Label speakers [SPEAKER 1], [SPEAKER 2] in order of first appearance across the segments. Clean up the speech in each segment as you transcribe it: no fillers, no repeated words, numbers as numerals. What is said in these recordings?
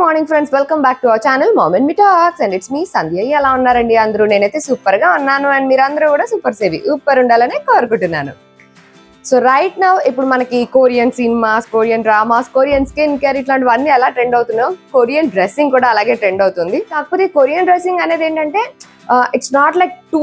[SPEAKER 1] Morning friends, welcome back to our channel mom and me talks and it's me Sandhya. ఎలా ఉన్నారండి అందరూ? నేనైతే super గా ఉన్నాను అండ్ మీరందరూ కూడా సూపర్ సేవి సూపర్ ఉండాలని కోరుకుంటున్నాను. సో రైట్ నౌ ఇప్పుడు మనకి Korean cinemas, Korean dramas, Korean skin care ఇట్లాంటివన్నీ ఎలా ట్రెండ్ అవుతున్నాయో కొరియన్ డ్రెస్సింగ్ కూడా అలాగే ట్రెండ్ అవుతుంది. కాకపోతే కొరియన్ డ్రెస్సింగ్ అనేది ఏంటంటే it's not like two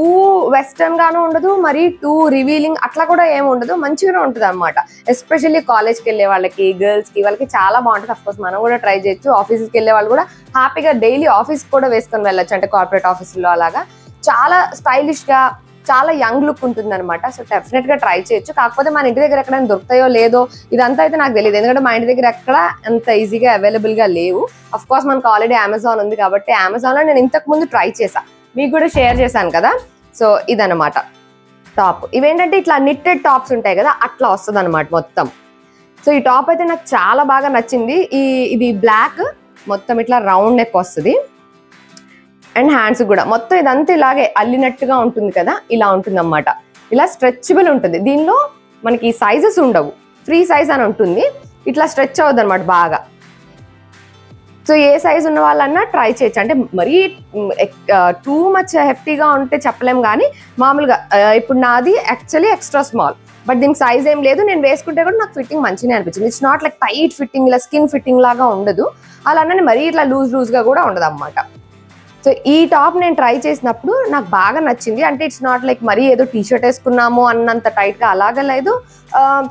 [SPEAKER 1] western గాను ఉండదు, మరి టూ రివీలింగ్ అట్లా కూడా ఏమి ఉండదు, మంచిగానే ఉంటుంది అనమాట. ఎస్పెషల్లీ కాలేజ్కి వెళ్ళే వాళ్ళకి, గర్ల్స్ కి, వాళ్ళకి చాలా బాగుంటుంది. అఫ్కోర్స్ మనం కూడా ట్రై చేయొచ్చు. ఆఫీస్కి వెళ్ళే వాళ్ళు కూడా హ్యాపీగా డైలీ ఆఫీస్ కూడా వేసుకొని వెళ్ళొచ్చు, అంటే కార్పొరేట్ ఆఫీసులో అలాగా. చాలా స్టైలిష్ గా, చాలా యంగ్ లుక్ ఉంటుంది అనమాట. సో డెఫినెట్ గా ట్రై చేయొచ్చు. కాకపోతే మన ఇంటి దగ్గర ఎక్కడైనా దొరుకుతాయో లేదో ఇదంతా అయితే నాకు తెలియదు, ఎందుకంటే మా ఇంటి దగ్గర ఎక్కడ అంత ఈజీగా అవైలబుల్ గా లేవు. అఫ్ కోర్స్ మనకు ఆల్రెడీ అమెజాన్ ఉంది కాబట్టి అమెజాన్ లో నేను ఇంతకు ముందు ట్రై చేశా, మీకు కూడా షేర్ చేశాను కదా. సో ఇదనమాట టాప్. ఇవేంటంటే ఇట్లా నిట్టెడ్ టాప్స్ ఉంటాయి కదా, అట్లా వస్తుంది అనమాట మొత్తం. సో ఈ టాప్ అయితే నాకు చాలా బాగా నచ్చింది. ఇది బ్లాక్, మొత్తం ఇట్లా రౌండ్ నెక్ వస్తుంది అండ్ హ్యాండ్స్ కూడా మొత్తం ఇదంతా ఇలాగే అల్లినట్టుగా ఉంటుంది కదా, ఇలా ఉంటుంది అన్నమాట. ఇలా స్ట్రెచబుల్ ఉంటుంది. దీనిలో మనకి సైజెస్ ఉండవు, ఫ్రీ సైజ్ అని ఉంటుంది. ఇట్లా స్ట్రెచ్ అవుద్ది అనమాట బాగా. సో ఏ సైజ్ ఉన్న వాళ్ళన్నా ట్రై చేయొచ్చు. అంటే మరీ టూ మచ్ హెఫ్టీగా ఉంటే చెప్పలేం, కానీ మామూలుగా ఇప్పుడు నాది యాక్చువల్లీ ఎక్స్ట్రా స్మాల్, బట్ దీనికి సైజ్ ఏం లేదు. నేను వేసుకుంటే కూడా నాకు ఫిట్టింగ్ మంచిగా అనిపించింది. It's not like tight fitting, ఇలా స్కిన్ ఫిట్టింగ్ లాగా ఉండదు, అలానే మరీ ఇట్లా లూజ్గా కూడా ఉండదు అన్నమాట. సో ఈ టాప్ నేను ట్రై చేసినప్పుడు నాకు బాగా నచ్చింది. అంటే ఇట్స్ నాట్ లైక్ మరీ ఏదో టీ షర్ట్ వేసుకున్నాము అన్నంత టైట్గా అలాగా లేదు,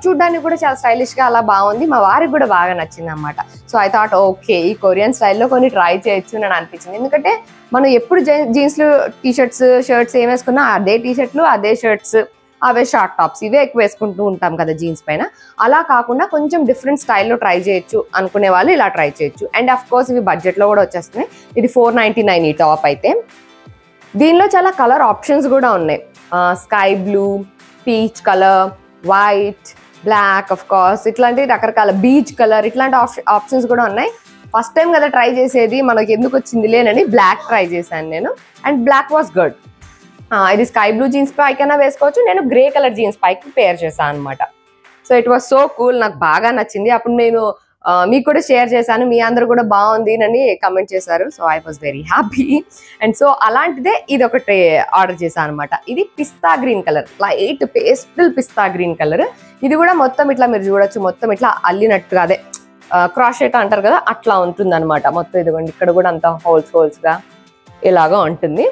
[SPEAKER 1] చూడ్డానికి కూడా చాలా స్టైలిష్గా అలా బాగుంది. మా వారికి కూడా బాగా నచ్చింది అనమాట. సో ఐ థాట్ ఓకే, ఈ కొరియన్ స్టైల్లో కొన్ని ట్రై చేయొచ్చు అని అనిపించింది. ఎందుకంటే మనం ఎప్పుడు జీన్స్లు, టీ షర్ట్స్ ఏం వేసుకున్నా అదే టీ షర్ట్లు, అదే షర్ట్స్, అవే షార్ట్ టాప్స్, ఇవే ఎక్కువ వేసుకుంటూ ఉంటాం కదా జీన్స్ పైన. అలా కాకుండా కొంచెం డిఫరెంట్ స్టైల్లో ట్రై చేయొచ్చు అనుకునే వాళ్ళు ఇలా ట్రై చేయొచ్చు. అండ్ అఫ్ కోర్స్ ఇవి బడ్జెట్లో కూడా వచ్చేస్తున్నాయి. ఇది $499 ఈ టాప్ అయితే. దీనిలో చాలా కలర్ ఆప్షన్స్ కూడా ఉన్నాయి. Sky blue, peach colour, white, black, of course ఇట్లాంటి రకరకాల బీచ్ కలర్, ఇట్లాంటి ఆప్షన్స్ కూడా ఉన్నాయి. ఫస్ట్ టైం కదా ట్రై చేసేది, మనకి ఎందుకు వచ్చింది లేనని బ్లాక్ ట్రై చేశాను నేను. And black was good. ఇది స్కై బ్లూ జీన్స్ పైకైనా వేసుకోవచ్చు. నేను గ్రే కలర్ జీన్స్ పైకి పేర్ చేశాను అనమాట. So it was so cool, నాకు బాగా నచ్చింది. అప్పుడు నేను మీకు కూడా షేర్ చేశాను, మీ అందరూ కూడా బాగుంది అని కమెంట్ చేశారు. So I was very happy. And so అలాంటిదే ఇది ఒకటి ఆర్డర్ చేశాను అనమాట. ఇది పిస్తా గ్రీన్ కలర్, లైట్ పేస్టల్ పిస్తా గ్రీన్ కలర్. ఇది కూడా మొత్తం ఇట్లా మీరు చూడొచ్చు, మొత్తం ఇట్లా అల్లినట్టుగా, అదే క్రాషెట్ అంటారు కదా, అట్లా ఉంటుంది అనమాట. మొత్తం ఇదిగోండి, ఇక్కడ కూడా అంతా హోల్స్గా ఇలాగా ఉంటుంది.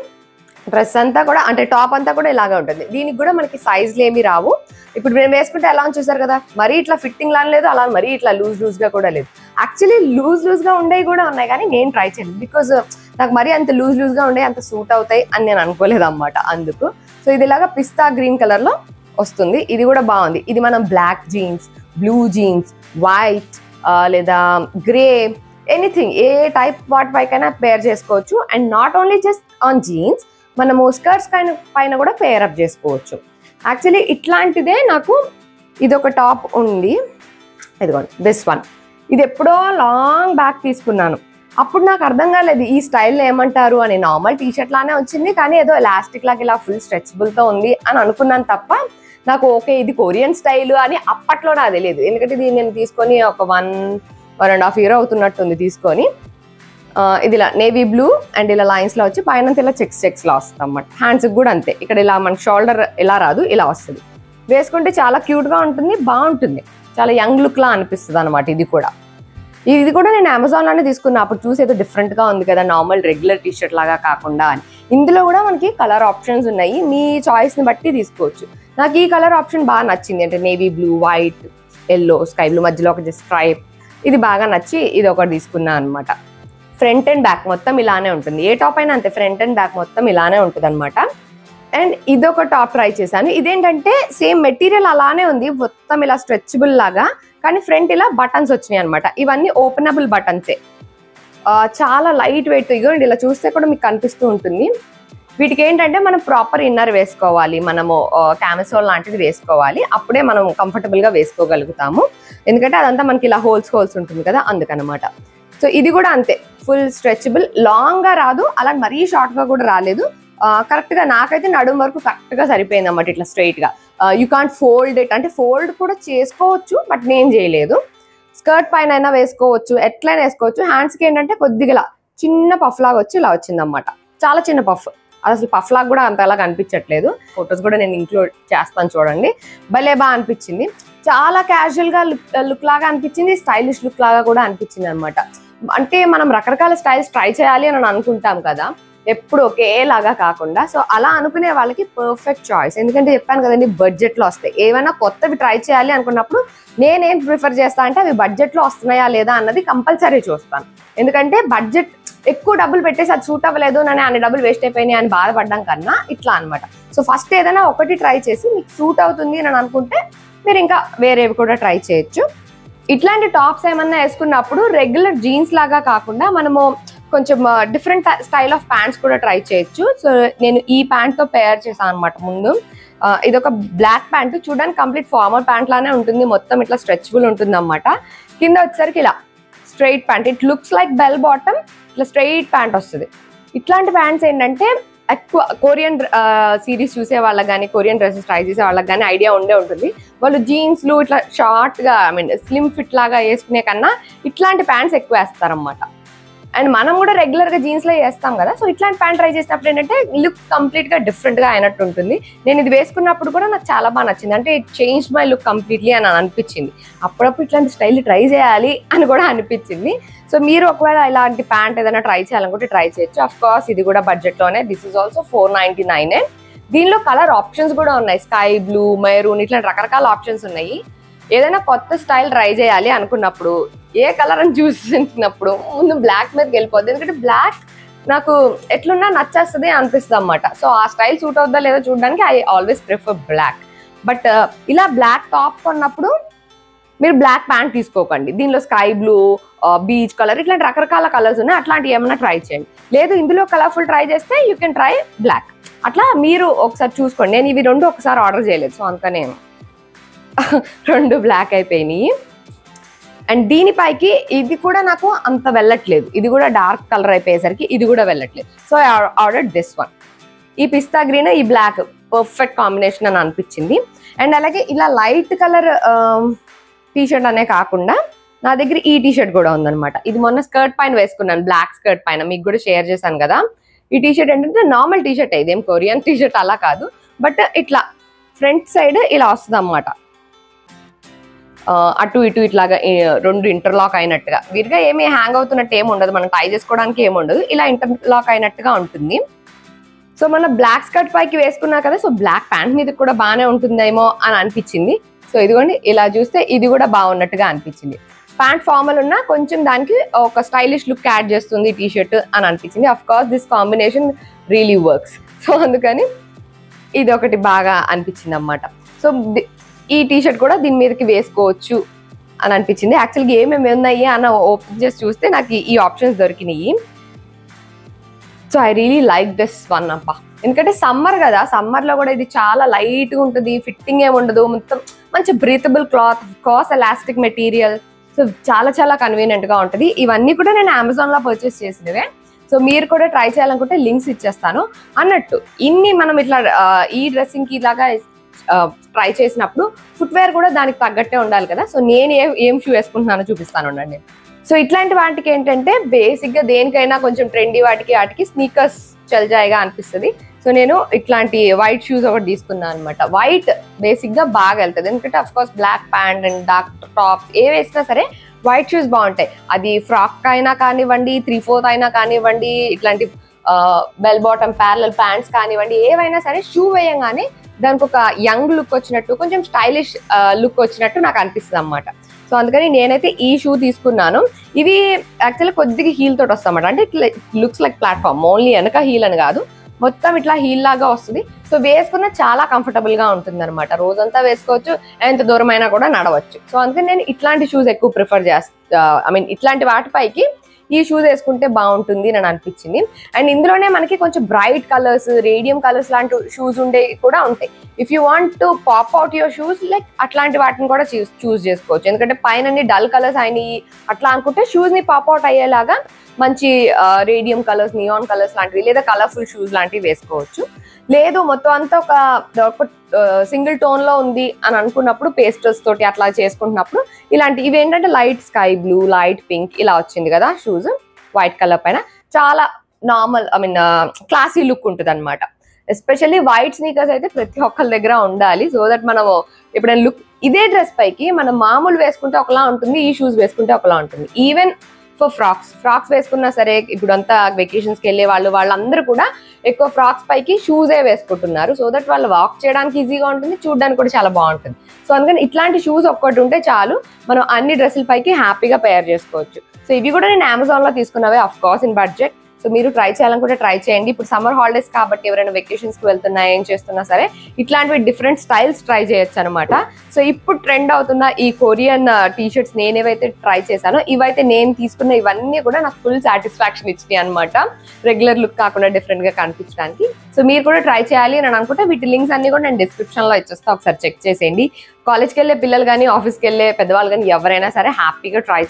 [SPEAKER 1] డ్రెస్ అంతా కూడా, అంటే టాప్ అంతా కూడా ఇలాగే ఉంటుంది. దీనికి కూడా మనకి సైజులు ఏమి రావు. ఇప్పుడు మేము వేసుకుంటే ఎలా అని చూసారు కదా, మరీ ఇట్లా ఫిట్టింగ్ లా లేదు, అలా మరీ ఇట్లా లూజ్గా కూడా లేదు. యాక్చువల్లీ లూజ్గా ఉండేవి కూడా ఉన్నాయి, కానీ నేను ట్రై చేయలేదు. బికాజ్ నాకు మరీ అంత లూజ్గా ఉండే అంత సూట్ అవుతాయి అని నేను అనుకోలేదు అన్నమాట, అందుకు. సో ఇది ఇలాగా పిస్తా గ్రీన్ కలర్లో వస్తుంది. ఇది కూడా బాగుంది. ఇది మనం black jeans, blue jeans, white లేదా గ్రే, ఎనీథింగ్, ఏ టైప్ వాటి పైకైనా పేర్ చేసుకోవచ్చు. And not only just on jeans, మనము స్కర్ట్స్ పైన కూడా పేర్ అప్ చేసుకోవచ్చు. యాక్చువల్లీ ఇట్లాంటిదే నాకు ఇదొక టాప్ ఉంది, ఇదిగోండి దిస్ వన్. ఇది ఎప్పుడో లాంగ్ బ్యాక్ తీసుకున్నాను. అప్పుడు నాకు అర్థం కాలేదు ఈ స్టైల్లో ఏమంటారు అని. నార్మల్ టీ షర్ట్ లానే వచ్చింది, కానీ ఏదో ఎలాస్టిక్ లాగా ఇలా ఫుల్ స్ట్రెచబుల్తో ఉంది అని అనుకున్నాను తప్ప, నాకు ఓకే ఇది కొరియన్ స్టైల్ అని అప్పట్లో నాకు తెలియదు. ఎందుకంటే ఇది నేను తీసుకొని ఒక 1.5 years అవుతున్నట్టుంది తీసుకొని. ఇది ఇలా నేవీ బ్లూ అండ్ ఇలా లైన్స్లో వచ్చి పైన ఇలా చెక్స్లా వస్తుంది అన్నమాట. హ్యాండ్స్కి కూడా అంతే, ఇక్కడ ఇలా మన షోల్డర్ ఇలా రాదు, ఇలా వస్తుంది. వేసుకుంటే చాలా క్యూట్గా ఉంటుంది, బాగుంటుంది, చాలా యంగ్ లుక్లా అనిపిస్తుంది అనమాట. ఇది కూడా నేను అమెజాన్లోనే తీసుకున్నా. అప్పుడు చూసి ఏదో డిఫరెంట్గా ఉంది కదా, నార్మల్ రెగ్యులర్ టీ షర్ట్ లాగా కాకుండా అని. ఇందులో కూడా మనకి కలర్ ఆప్షన్స్ ఉన్నాయి, మీ చాయిస్ని బట్టి తీసుకోవచ్చు. నాకు ఈ కలర్ ఆప్షన్ బాగా నచ్చింది, అంటే navy blue, white, yellow, sky blue, మధ్యలో ఒక స్ట్రైప్, ఇది బాగా నచ్చి ఇది ఒకటి తీసుకున్నా అనమాట. ఫ్రంట్ అండ్ బ్యాక్ మొత్తం ఇలానే ఉంటుంది. ఏ టాప్ అయినా అంతే, ఫ్రంట్ అండ్ బ్యాక్ మొత్తం ఇలానే ఉంటుంది అనమాట. అండ్ ఇదొక టాప్ ట్రై చేశాను. ఇదేంటంటే సేమ్ మెటీరియల్ అలానే ఉంది, మొత్తం ఇలా స్ట్రెచబుల్ లాగా, కానీ ఫ్రంట్ ఇలా బటన్స్ వచ్చినాయి అనమాట. ఇవన్నీ ఓపెనబుల్ బటన్సే, చాలా లైట్ వెయిట్. ఇగోండి ఇలా చూస్తే కూడా మీకు కనిపిస్తూ ఉంటుంది. వీటికి ఏంటంటే మనం ప్రాపర్ ఇన్నర్ వేసుకోవాలి, మనము క్యామిసోల్ లాంటిది వేసుకోవాలి, అప్పుడే మనం కంఫర్టబుల్గా వేసుకోగలుగుతాము. ఎందుకంటే అదంతా మనకి ఇలా హోల్స్ ఉంటుంది కదా, అందుకనమాట. సో ఇది కూడా అంతే, ఫుల్ స్ట్రెచబుల్, లాంగ్గా రాదు, అలా మరీ షార్ట్గా కూడా రాలేదు. కరెక్ట్గా నాకైతే నడుము వరకు కరెక్ట్గా సరిపోయింది అన్నమాట, ఇట్లా స్ట్రైట్గా. యూ కాంట్ ఫోల్డ్ ఇట్, అంటే ఫోల్డ్ కూడా చేసుకోవచ్చు, బట్ నేను చేయలేదు. స్కర్ట్ పైన అయినా వేసుకోవచ్చు, ఎట్లయినా వేసుకోవచ్చు. హ్యాండ్స్ కి ఏంటంటే కొద్దిగా చిన్న పఫ్ లాగా వచ్చి ఇలా వచ్చింది అనమాట, చాలా చిన్న పఫ్. అసలు పఫ్ లాగా కూడా అంతలా కనిపించట్లేదు. ఫొటోస్ కూడా నేను ఇంక్లూడ్ చేస్తాను చూడండి. భలే బాగా అనిపించింది. చాలా క్యాజువల్ గా లుక్ లాగా అనిపించింది, స్టైలిష్ లుక్ లాగా కూడా అనిపించింది అనమాట. అంటే మనం రకరకాల స్టైల్స్ ట్రై చేయాలి అని అనుకుంటాం కదా, ఎప్పుడు ఒకేలాగా కాకుండా. సో అలా అనుకునే వాళ్ళకి పర్ఫెక్ట్ చాయిస్. ఎందుకంటే చెప్పాను కదండి, బడ్జెట్ లో వస్తాయి. ఏమైనా కొత్తవి ట్రై చేయాలి అనుకున్నప్పుడు నేనేం ప్రిఫర్ చేస్తా అంటే అవి బడ్జెట్ లో వస్తున్నాయా లేదా అన్నది కంపల్సరీ చూస్తాను. ఎందుకంటే బడ్జెట్ ఎక్కువ డబ్బులు పెట్టేసి అది సూట్ అవ్వలేదు, నేను అన్ని డబ్బులు వేస్ట్ అయిపోయినాయి అని బాధపడడం కన్నా ఇట్లా అనమాట. సో ఫస్ట్ ఏదైనా ఒకటి ట్రై చేసి మీకు సూట్ అవుతుంది అని అనుకుంటే మీరు ఇంకా వేరేవి కూడా ట్రై చేయొచ్చు. ఇట్లాంటి టాప్స్ ఏమన్నా వేసుకున్నప్పుడు రెగ్యులర్ జీన్స్ లాగా కాకుండా మనము కొంచెం డిఫరెంట్ స్టైల్ ఆఫ్ ప్యాంట్స్ కూడా ట్రై చేయొచ్చు. సో నేను ఈ ప్యాంట్ తో పేర్ చేశాను అనమాట ముందు. ఇది ఒక బ్లాక్ ప్యాంట్, చూడడానికి కంప్లీట్ ఫార్మల్ ప్యాంట్ లానే ఉంటుంది, మొత్తం ఇట్లా స్ట్రెచబుల్ ఉంటుంది అనమాట. కింద వచ్చేసరికి ఇలా straight pant, it looks like bell bottom, ఇట్లా స్ట్రైట్ ప్యాంట్ వస్తుంది. ఇట్లాంటి ప్యాంట్స్ ఏంటంటే ఎక్కువ కొరియన్ సిరీస్ చూసే వాళ్ళకి కానీ, కొరియన్ డ్రెస్సెస్ ట్రై చేసే వాళ్ళకి కానీ ఐడియా ఉంటుంది. వాళ్ళు జీన్స్లు ఇట్లా షార్ట్గా స్లిమ్ ఫిట్ లాగా వేసుకునే కన్నా ఇట్లాంటి ప్యాంట్స్ ఎక్కువ వేస్తారనమాట. అండ్ మనం కూడా రెగ్యులర్గా జీన్స్లో వేస్తాం కదా, సో ఇట్లాంటి ప్యాంట్ ట్రై చేసినప్పుడు ఏంటంటే లుక్ కంప్లీట్గా డిఫరెంట్గా అయినట్టు ఉంటుంది. నేను ఇది వేసుకున్నప్పుడు కూడా నాకు చాలా బాగా నచ్చింది, అంటే it change my look completely అని అనిపించింది. అప్పుడప్పుడు ఇట్లాంటి స్టైల్ ట్రై చేయాలి అని కూడా అనిపించింది. సో మీరు ఒకవేళ ఇలాంటి ప్యాంట్ ఏదైనా ట్రై చేయాలనుకుంటే ట్రై చేయొచ్చు. అఫ్ కోర్స్ ఇది కూడా బడ్జెట్లోనే. This is also 499. దీనిలో కలర్ ఆప్షన్స్ కూడా ఉన్నాయి, స్కై బ్లూ, మెరూన్, ఇట్లాంటి రకరకాల ఆప్షన్స్ ఉన్నాయి. ఏదైనా కొత్త స్టైల్ ట్రై చేయాలి అనుకున్నప్పుడు, ఏ కలర్ అని చూసినప్పుడు ముందు బ్లాక్ మీదకి వెళ్ళిపోద్ది. ఎందుకంటే బ్లాక్ నాకు ఎట్లున్నా నచ్చేస్తుంది అనిపిస్తుంది అనమాట. సో ఆ స్టైల్ సూట్ అవుద్దా లేదా చూడడానికి I always prefer black. But ఇలా బ్లాక్ టాప్ కొన్నప్పుడు మీరు బ్లాక్ ప్యాంట్ తీసుకోకండి. దీనిలో స్కై బ్లూ, బీచ్ కలర్, ఇట్లాంటి రకరకాల కలర్స్ ఉన్నాయి, అట్లాంటివి ఏమైనా ట్రై చేయండి. లేదు ఇందులో కలర్ఫుల్ ట్రై చేస్తే యూ కెన్ ట్రై బ్లాక్. అట్లా మీరు ఒకసారి చూసుకోండి. నేను ఇవి రెండు ఒకసారి ఆర్డర్ చేయలేదు, సో అందుకనే రెండు బ్లాక్ అయిపోయినాయి. అండ్ దీనిపైకి ఇది కూడా నాకు అంత వెళ్ళట్లేదు, ఇది కూడా డార్క్ కలర్ అయిపోయేసరికి ఇది కూడా వెళ్ళట్లేదు. So I order this one. ఈ పిస్తా గ్రీన్, ఈ బ్లాక్ పర్ఫెక్ట్ కాంబినేషన్ అని అనిపించింది. అండ్ అలాగే ఇలా లైట్ కలర్ టీషర్ట్ అనే కాకుండా నా దగ్గర ఈ టీషర్ట్ కూడా ఉందన్నమాట. ఇది మొన్న స్కర్ట్ పైన వేసుకున్నాను, బ్లాక్ స్కర్ట్ పైన మీకు కూడా షేర్ చేశాను కదా. ఈ టీషర్ట్ ఏంటంటే నార్మల్ టీషర్ట్, ఇదేం కొరియన్ టీషర్ట్ అలా కాదు, బట్ ఇట్లా ఫ్రంట్ సైడ్ ఇలా వస్తుంది అన్నమాట. అటు ఇటు ఇట్లాగా రెండు ఇంటర్లాక్ అయినట్టుగా, వీరిగా ఏమి హ్యాంగ్ అవుతున్నట్టు ఏమి ఉండదు, మనం టై చేసుకోవడానికి ఏమి ఉండదు, ఇలా ఇంటర్లాక్ అయినట్టుగా ఉంటుంది. సో మన బ్లాక్ స్కర్ట్ పైకి వేసుకున్నా కదా, సో బ్లాక్ ప్యాంట్ మీద కూడా బాగానే ఉంటుందేమో అని అనిపించింది. సో ఇదిగోండి ఇలా చూస్తే ఇది కూడా బాగున్నట్టుగా అనిపించింది. ప్యాంట్ ఫార్మల్ ఉన్నా కొంచెం దానికి ఒక స్టైలిష్ లుక్ యాడ్ చేస్తుంది టీ షర్ట్ అని అనిపించింది. Of course this combination really works. So అందుకని ఇది ఒకటి బాగా అనిపించింది అన్నమాట. సో ఈ టీ షర్ట్ కూడా దీని మీదకి వేసుకోవచ్చు అని అనిపించింది. యాక్చువల్గా ఏమేమి ఉన్నాయి అన్న ఓపెన్ చేసి చూస్తే నాకు ఈ ఆప్షన్స్ దొరికినాయి. So I really like this one అబ్బా. ఎందుకంటే సమ్మర్ కదా, సమ్మర్లో కూడా ఇది చాలా లైట్గా ఉంటుంది, ఫిట్టింగ్ ఏమి ఉండదు, మొత్తం మంచి breathable cloth, cos elastic material. So చాలా చాలా కన్వీనియంట్గా ఉంటుంది. ఇవన్నీ కూడా నేను అమెజాన్లో పర్చేస్ చేసినవే. సో మీరు కూడా ట్రై చేయాలనుకుంటే లింక్స్ ఇచ్చేస్తాను. అన్నట్టు ఇన్ని మనం ఇట్లా ఈ డ్రెస్సింగ్కి ఇలాగా ట్రై చేసినప్పుడు ఫుట్వేర్ కూడా దానికి తగ్గట్టే ఉండాలి కదా. సో నేను ఏం షూ వేసుకుంటున్నానో చూపిస్తాను ఉండండి. సో ఇట్లాంటి వాటికి ఏంటంటే బేసిక్గా దేనికైనా కొంచెం ట్రెండీ వాటికి స్నీకర్స్ చల్జాయిగా అనిపిస్తుంది. సో నేను ఇట్లాంటి వైట్ షూస్ ఒకటి తీసుకున్నాను అనమాట. వైట్ బేసిక్గా బాగా వెళ్తుంది, ఎందుకంటే of course black pant and dark tops ఏ వేసినా సరే వైట్ షూస్ బాగుంటాయి. అది ఫ్రాక్ అయినా కానివ్వండి, 3/4 అయినా కానివ్వండి, ఇట్లాంటి బెల్ బాటమ్ ప్యారలల్ ప్యాంట్స్ కానివ్వండి, ఏవైనా సరే షూ వేయంగానే దానికి ఒక యంగ్ లుక్ వచ్చినట్టు, కొంచెం స్టైలిష్ లుక్ వచ్చినట్టు నాకు అనిపిస్తుంది అన్నమాట. సో అందుకని నేనైతే ఈ షూ తీసుకున్నాను. ఇవి యాక్చువల్లీ కొద్దిగా హీల్ తోటి వస్తామన్నమాట. అంటే ఇట్లా లుక్స్ లైక్ ప్లాట్ఫామ్, ఓన్లీ వెనక హీల్ అని కాదు, మొత్తం ఇట్లా హీల్ లాగా వస్తుంది. సో వేసుకున్న చాలా కంఫర్టబుల్గా ఉంటుంది అనమాట. రోజంతా వేసుకోవచ్చు, ఎంత దూరమైనా కూడా నడవచ్చు. సో అందుకని నేను ఇట్లాంటి షూస్ ఎక్కువ ప్రిఫర్ చేస్తా. ఇట్లాంటి వాటిపైకి ఈ షూస్ వేసుకుంటే బాగుంటుంది అని అనిపించింది. అండ్ ఇందులోనే మనకి కొంచెం బ్రైట్ కలర్స్, రేడియం కలర్స్ లాంటి షూస్ ఉండే కూడా ఉంటాయి. If you want to pop out your shoes, like అట్లాంటి వాటిని కూడా చూస్ చేసుకోవచ్చు. ఎందుకంటే పైన డల్ కలర్స్ అయినాయి అట్లా అనుకుంటే షూస్ని పాప్ అవుట్ అయ్యేలాగా మంచి రేడియం కలర్స్, నియాన్ కలర్స్ లాంటివి లేదా కలర్ఫుల్ షూస్ లాంటివి వేసుకోవచ్చు. లేదు మొత్తం అంతా ఒక సింగిల్ టోన్ లో ఉంది అని అనుకున్నప్పుడు పేస్టల్స్ తోటి అట్లా చేసుకుంటున్నప్పుడు ఇలాంటి ఇవి ఏంటంటే light sky blue, light pink ఇలా వచ్చింది కదా షూస్ వైట్ కలర్ పైన. చాలా నార్మల్ క్లాసీ లుక్ ఉంటుంది అనమాట. ఎస్పెషల్లీ వైట్ స్నీకర్స్ అయితే ప్రతి ఒక్కరి దగ్గర ఉండాలి. సో దట్ మనము ఎప్పుడైనా లుక్ ఇదే డ్రెస్ పైకి మనం మామూలు వేసుకుంటే ఒకలా ఉంటుంది, ఈ షూస్ వేసుకుంటే ఒకలా ఉంటుంది. ఈవెన్ ఫర్ ఫ్రాక్స్ వేసుకున్నా సరే, ఇప్పుడు అంతా వెకేషన్స్కి వెళ్ళే వాళ్ళందరూ కూడా ఎక్కువ ఫ్రాక్స్ పైకి షూసే వేసుకుంటున్నారు. సో దట్ వాళ్ళు వాక్ చేయడానికి ఈజీగా ఉంటుంది, చూడడానికి కూడా చాలా బాగుంటుంది. సో అందుకని ఇట్లాంటి షూస్ ఒక్కటి ఉంటే చాలు, మనం అన్ని డ్రెస్సుల పైకి హ్యాపీగా పేర్ చేసుకోవచ్చు. సో ఇవి కూడా నేను అమెజాన్లో తీసుకున్నవే, of course in budget. So మీరు ట్రై చేయాలనుకుంటే ట్రై చేయండి. ఇప్పుడు సమ్మర్ హాలిడేస్ కాబట్టి ఎవరైనా వెకేషన్స్కి వెళ్తున్నా ఏం చేస్తున్నా సరే ఇట్లాంటివి డిఫరెంట్ స్టైల్స్ ట్రై చేయొచ్చు అనమాట. సో ఇప్పుడు ట్రెండ్ అవుతున్న ఈ కొరియన్ టీషర్ట్స్ నేనేవైతే ట్రై చేశానో ఇవైతే నేను తీసుకున్న ఇవన్నీ కూడా నాకు ఫుల్ సాటిస్ఫాక్షన్ ఇచ్చినాయి అనమాట, రెగ్యులర్ లుక్ కాకుండా డిఫరెంట్గా కనిపించడానికి. సో మీరు కూడా ట్రై చేయాలి అని అనుకుంటే వీటి లింక్స్ అన్ని కూడా నేను డిస్క్రిప్షన్లో ఇచ్చేస్తా, ఒకసారి చెక్ చేసేయండి. కాలేజ్కి వెళ్ళే పిల్లలు కానీ, ఆఫీస్కి వెళ్ళే పెద్దవాళ్ళు కానీ ఎవరైనా సరే హ్యాపీగా ట్రై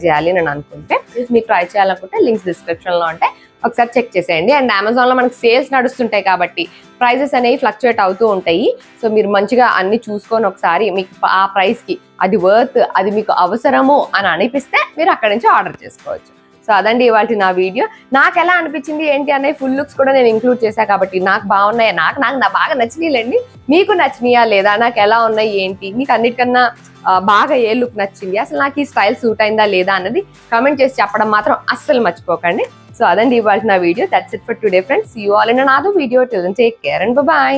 [SPEAKER 1] చేయాలి అని అనుకుంటే, మీరు ట్రై చేయాలనుకుంటే లింక్స్ డిస్క్రిప్షన్లో ఉంటాయి, ఒకసారి చెక్ చేసేయండి. అండ్ అమెజాన్లో మనకి సేల్స్ నడుస్తుంటాయి కాబట్టి ప్రైజెస్ అనేవి ఫ్లక్చుయేట్ అవుతూ ఉంటాయి. సో మీరు మంచిగా అన్ని చూసుకొని ఒకసారి మీకు ఆ ప్రైస్కి అది వర్త్, అది మీకు అవసరము అని అనిపిస్తే మీరు అక్కడి నుంచి ఆర్డర్ చేసుకోవచ్చు. సో అదండి ఇవాళ నా వీడియో. నాకు ఎలా అనిపించింది ఏంటి అనే ఫుల్ లుక్స్ కూడా నేను ఇంక్లూడ్ చేశాను కాబట్టి నాకు బాగున్నాయా, నాకు బాగా నచ్చినాయిలేండి. మీకు నచ్చినాయా లేదా, నాకు ఎలా ఉన్నాయి ఏంటి, మీకు అన్నిటికన్నా బాగా ఏ లుక్ నచ్చింది, అసలు నాకు ఈ స్టైల్ సూట్ అయిందా లేదా అన్నది కామెంట్ చేసి చెప్పడం మాత్రం అస్సలు మర్చిపోకండి. సో అదండి ఇవాళ నా video. That's it for today friends. See you all in another video. Till then take care and by.